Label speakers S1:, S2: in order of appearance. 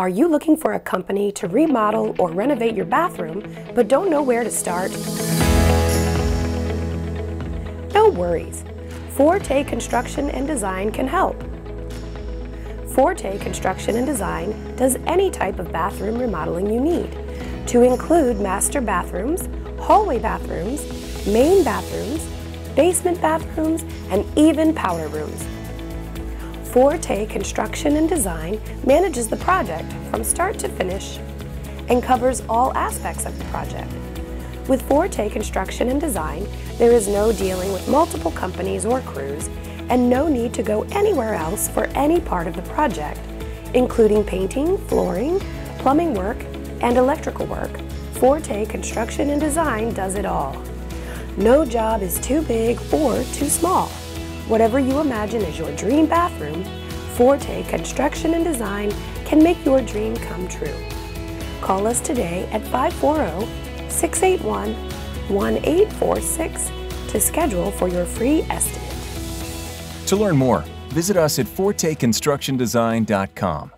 S1: Are you looking for a company to remodel or renovate your bathroom, but don't know where to start? No worries. Forte Construction and Design can help. Forte Construction and Design does any type of bathroom remodeling you need, to include master bathrooms, hallway bathrooms, main bathrooms, basement bathrooms, and even powder rooms. Forte Construction and Design manages the project from start to finish and covers all aspects of the project. With Forte Construction and Design, there is no dealing with multiple companies or crews and no need to go anywhere else for any part of the project, including painting, flooring, plumbing work, and electrical work. Forte Construction and Design does it all. No job is too big or too small. Whatever you imagine as your dream bathroom, Forte Construction and Design can make your dream come true. Call us today at 540-681-1846 to schedule for your free estimate.
S2: To learn more, visit us at forteconstructiondesign.com.